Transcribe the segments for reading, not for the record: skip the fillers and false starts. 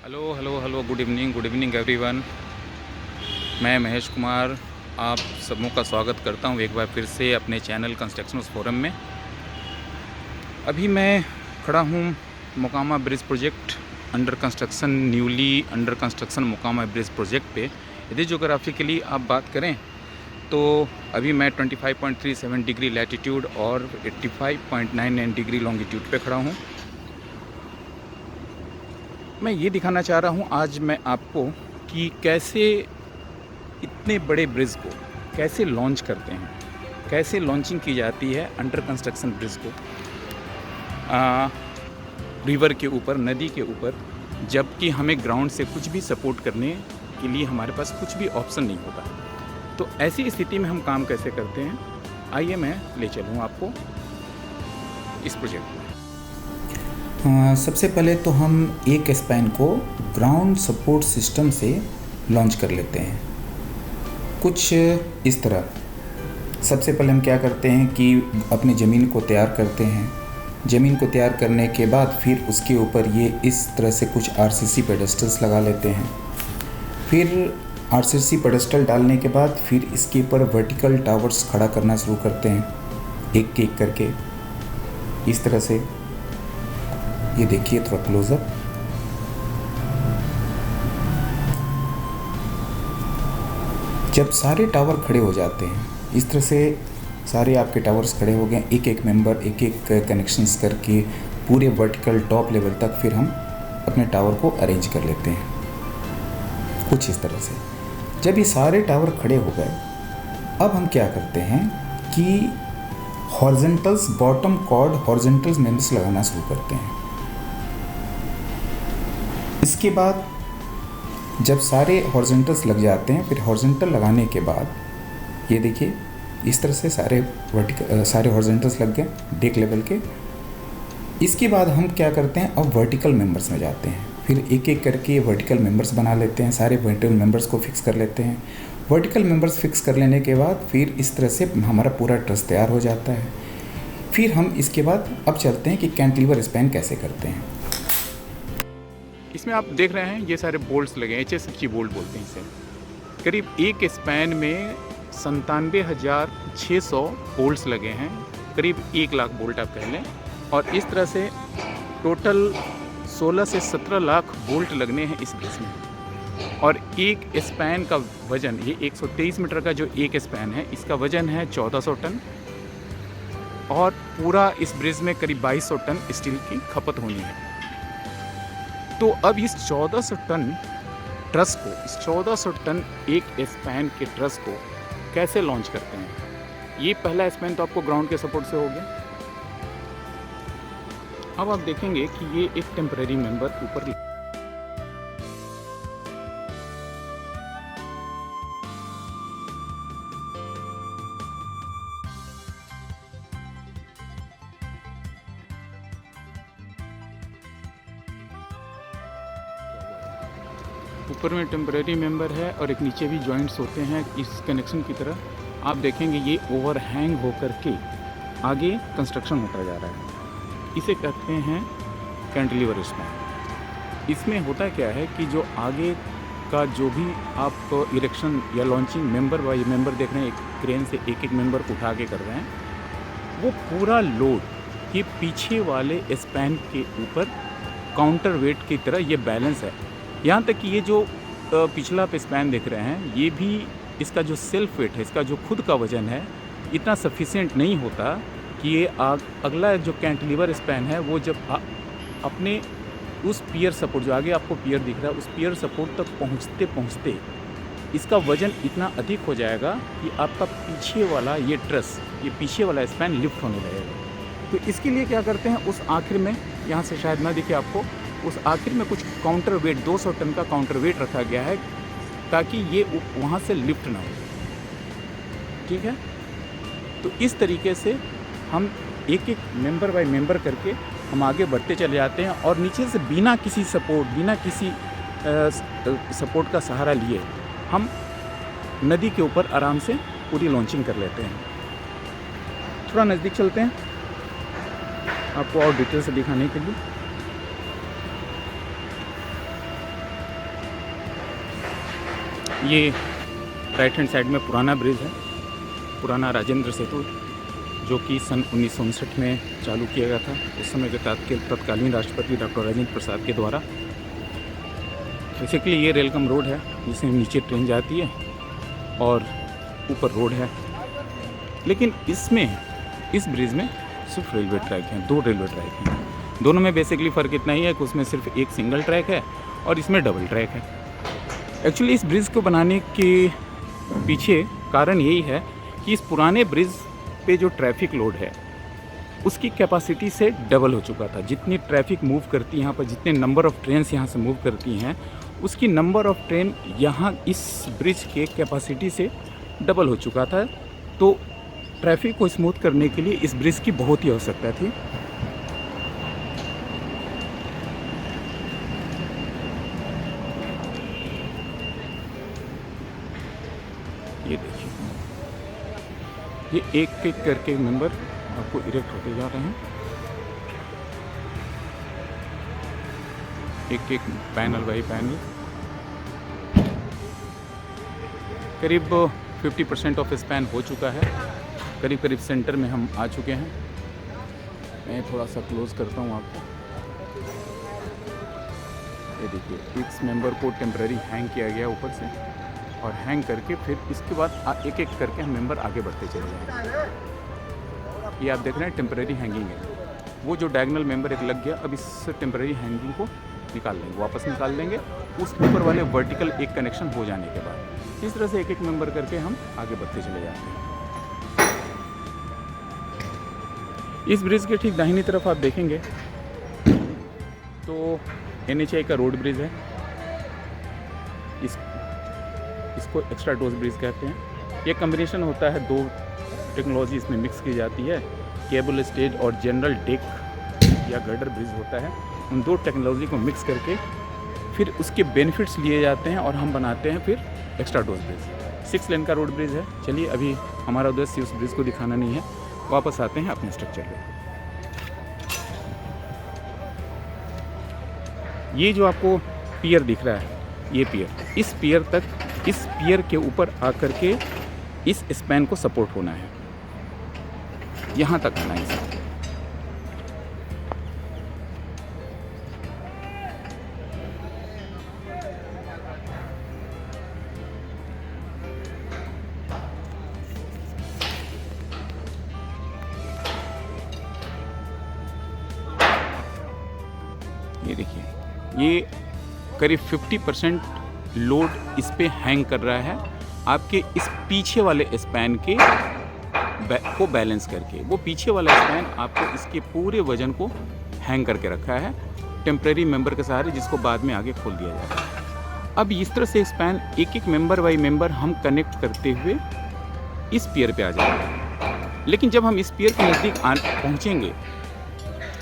Hello hello hello, good evening everyone. मैं महेश कुमार आप सबों का स्वागत करता हूं एक बार फिर से अपने चैनल कंस्ट्रक्शन फोरम में। अभी मैं खड़ा हूं Mokama bridge project newly under construction Mokama bridge project पे। यदि जोग्राफिकली आप बात करें तो अभी मैं 25.37 डिग्री लैटिट्यूड और 85.99 डिग्री लॉन्गिट्यूड पे खड़ा हूँ। मैं ये दिखाना चाह रहा हूँ आज मैं आपको कि कैसे इतने बड़े ब्रिज को कैसे लॉन्च करते हैं, कैसे लॉन्चिंग की जाती है अंडर कंस्ट्रक्शन ब्रिज को रिवर के ऊपर, नदी के ऊपर, जबकि हमें ग्राउंड से कुछ भी सपोर्ट करने के लिए हमारे पास कुछ भी ऑप्शन नहीं होता। तो ऐसी स्थिति में हम काम कैसे करते हैं, आइए मैं ले चलूँ आपको इस प्रोजेक्ट में। सबसे पहले तो हम एक स्पैन को ग्राउंड सपोर्ट सिस्टम से लॉन्च कर लेते हैं कुछ इस तरह। सबसे पहले हम क्या करते हैं कि अपनी ज़मीन को तैयार करते हैं। ज़मीन को तैयार करने के बाद फिर उसके ऊपर ये इस तरह से कुछ आरसीसी पेडेस्टल्स लगा लेते हैं। फिर आरसीसी पेडेस्टल डालने के बाद फिर इसके ऊपर वर्टिकल टावर्स खड़ा करना शुरू करते हैं, एक एक करके इस तरह से। ये देखिए थोड़ा क्लोजअप। जब सारे टावर खड़े हो जाते हैं इस तरह से, सारे आपके टावर्स खड़े हो गए, एक एक मेंबर एक एक कनेक्शंस करके पूरे वर्टिकल टॉप लेवल तक फिर हम अपने टावर को अरेंज कर लेते हैं कुछ इस तरह से। जब ये सारे टावर खड़े हो गए, अब हम क्या करते हैं कि हॉरिजॉन्टल्स, बॉटम कॉर्ड हॉरिजॉन्टल्स मेंबर्स लगाना शुरू करते हैं। इसके बाद जब सारे हॉरिजॉन्टल्स लग जाते हैं, फिर हॉरिजॉन्टल लगाने के बाद ये देखिए इस तरह से सारे हॉरिजॉन्टल्स लग गए डेक लेवल के। इसके बाद हम क्या करते हैं, अब वर्टिकल मेंबर्स में जाते हैं। फिर एक एक करके वर्टिकल मेंबर्स बना लेते हैं, सारे वर्टिकल मेंबर्स को फिक्स कर लेते हैं। वर्टिकल मेंबर्स फिक्स कर लेने के बाद फिर इस तरह से हमारा पूरा ट्रस तैयार हो जाता है। फिर हम इसके बाद अब चलते हैं कि कैंटिलीवर स्पैन कैसे करते हैं। इसमें आप देख रहे हैं ये सारे बोल्ट्स लगे हैं, HSFG बोल्ट बोलते हैं इसे। करीब एक स्पैन में 97,600 बोल्ट्स लगे हैं, करीब 1 लाख बोल्ट आप कह लें। और इस तरह से टोटल 16 से 17 लाख बोल्ट लगने हैं इस ब्रिज में। और एक स्पैन का वज़न, ये 123 मीटर का जो एक स्पैन है, इसका वज़न है 1400 टन। और पूरा इस ब्रिज में करीब 2200 टन स्टील की खपत होनी है। तो अब इस 1400 टन ट्रस को, इस 1400 टन एक स्पैन के ट्रस को कैसे लॉन्च करते हैं। ये पहला स्पैन तो आपको ग्राउंड के सपोर्ट से हो गया। अब आप देखेंगे कि ये एक टेम्परेरी मेंबर ऊपर में टेम्परेरी मेंबर है और एक नीचे भी जॉइंट्स होते हैं इस कनेक्शन की तरह। आप देखेंगे ये ओवरहैंग होकर के आगे कंस्ट्रक्शन होता जा रहा है। इसे कहते हैं कैंटिलीवर स्पैन। इसमें होता क्या है कि जो आगे का जो भी आप इरेक्शन या लॉन्चिंग मेंबर बाय मेंबर देख रहे हैं, एक क्रेन से एक एक मेंबर उठा के कर रहे हैं, वो पूरा लोड ये पीछे वाले स्पैन के ऊपर काउंटर वेट की तरह ये बैलेंस है। यहाँ तक कि ये जो पिछला आप स्पैन देख रहे हैं, ये भी इसका जो सेल्फ वेट है, इसका जो खुद का वज़न है, इतना सफिशिएंट नहीं होता कि ये अगला जो कैंटिलीवर स्पैन है वो जब अपने उस पियर सपोर्ट, जो आगे आपको पियर दिख रहा है, उस पियर सपोर्ट तक पहुँचते पहुँचते इसका वज़न इतना अधिक हो जाएगा कि आपका पीछे वाला ये ट्रस, ये पीछे वाला स्पैन लिफ्ट होने लगेगा। तो इसके लिए क्या करते हैं, उस आखिर में, यहाँ से शायद ना दिखे आपको, उस आखिर में कुछ काउंटर वेट 200 टन का काउंटर वेट रखा गया है ताकि ये वहाँ से लिफ्ट ना हो। ठीक है, तो इस तरीके से हम एक एक मेंबर बाय मेंबर करके हम आगे बढ़ते चले जाते हैं और नीचे से बिना किसी सपोर्ट, बिना किसी सपोर्ट का सहारा लिए हम नदी के ऊपर आराम से पूरी लॉन्चिंग कर लेते हैं। थोड़ा नज़दीक चलते हैं आपको और डिटेल से दिखाने के लिए। ये राइट हैंड साइड में पुराना ब्रिज है, पुराना राजेंद्र सेतु, जो कि सन 1959 में चालू किया गया था, उस समय के तत्कालीन राष्ट्रपति डॉक्टर राजेंद्र प्रसाद के द्वारा। बेसिकली ये रेलकम रोड है जिससे नीचे ट्रेन जाती है और ऊपर रोड है। लेकिन इसमें, इस ब्रिज में सिर्फ रेलवे ट्रैक हैं, 2 रेलवे ट्रैक हैं। दोनों में बेसिकली फ़र्क इतना ही है कि उसमें सिर्फ एक सिंगल ट्रैक है और इसमें डबल ट्रैक है। एक्चुअली इस ब्रिज को बनाने के पीछे कारण यही है कि इस पुराने ब्रिज पे जो ट्रैफिक लोड है उसकी कैपेसिटी से डबल हो चुका था। जितनी ट्रैफिक मूव करती है यहाँ पर, जितने नंबर ऑफ़ ट्रेन्स यहाँ से मूव करती हैं, उसकी नंबर ऑफ़ ट्रेन यहाँ इस ब्रिज के कैपेसिटी से डबल हो चुका था। तो ट्रैफिक को स्मूथ करने के लिए इस ब्रिज की बहुत ही आवश्यकता थी। ये देखिए, ये एक एक करके मेंबर आपको इरेक्ट होते जा रहे हैं, एक एक पैनल बाई पैनल। करीब 50% ऑफ स्पैन हो चुका है, करीब करीब सेंटर में हम आ चुके हैं। मैं थोड़ा सा क्लोज करता हूँ आपको। ये देखिए, इस मेंबर को टेम्पररी हैंग किया गया ऊपर से, और हैंग करके फिर इसके बाद एक एक करके हम मेंबर आगे बढ़ते चले जाएंगे। ये आप देख रहे हैं टेम्पररी हैंगिंग है। वो जो डायगोनल मेंबर एक लग गया, अब इस टेम्पररी हैंगिंग को निकाल लेंगे, वापस निकाल देंगे उस ऊपर वाले वर्टिकल एक कनेक्शन हो जाने के बाद। इस तरह से एक एक मेंबर करके हम आगे बढ़ते चले जाते हैं। इस ब्रिज के ठीक दाहिनी तरफ आप देखेंगे तो NHAI का रोड ब्रिज है। इसको एक्स्ट्रा डोज ब्रिज कहते हैं। ये कम्बिनेशन होता है, 2 टेक्नोलॉजी इसमें मिक्स की जाती है। केबल स्टेज और जनरल डेक या गर्डर ब्रिज होता है। उन 2 टेक्नोलॉजी को मिक्स करके फिर उसके बेनिफिट्स लिए जाते हैं और हम बनाते हैं फिर एक्स्ट्रा डोज ब्रिज। 6 लेन का रोड ब्रिज है। चलिए, अभी हमारा उद्देश्य उस ब्रिज को दिखाना नहीं है, वापस आते हैं अपने स्ट्रक्चर पे। ये जो आपको पियर दिख रहा है, ये पियर, इस पियर के ऊपर आकर के इस स्पैन को सपोर्ट होना है, यहाँ तक आना है। ये देखिए, ये करीब 50% लोड इस पे हैंग कर रहा है आपके इस पीछे वाले स्पैन के को बैलेंस करके। वो पीछे वाला स्पैन आपको इसके पूरे वजन को हैंग करके रखा है टेम्परेरी मेंबर के सहारे, जिसको बाद में आगे खोल दिया जाएगा। अब इस तरह से स्पैन एक एक मेंबर बाई मेंबर हम कनेक्ट करते हुए इस पियर पे आ जाएंगे। लेकिन जब हम इस पियर के नज़दीक पहुँचेंगे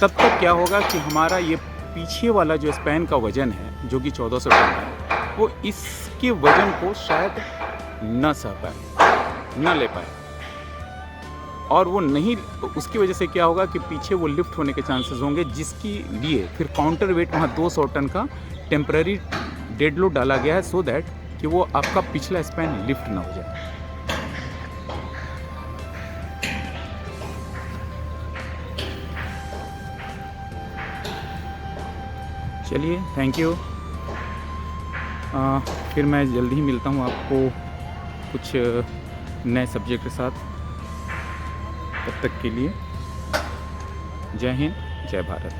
तब तक क्या होगा कि हमारा ये पीछे वाला जो स्पैन का वज़न है, जो कि 1400 टन है, वो इसके वज़न को शायद न सह पाए, न ले पाए। और वो नहीं, उसकी वजह से क्या होगा कि पीछे वो लिफ्ट होने के चांसेस होंगे, जिसके लिए फिर काउंटर वेट वहाँ 200 टन का टेम्पररी डेड लोड डाला गया है, सो दैट कि वो आपका पिछला स्पैन लिफ्ट ना हो जाए। चलिए, थैंक यू। फिर मैं जल्दी ही मिलता हूँ आपको कुछ नए सब्जेक्ट के साथ। तब तक के लिए जय हिंद, जय भारत।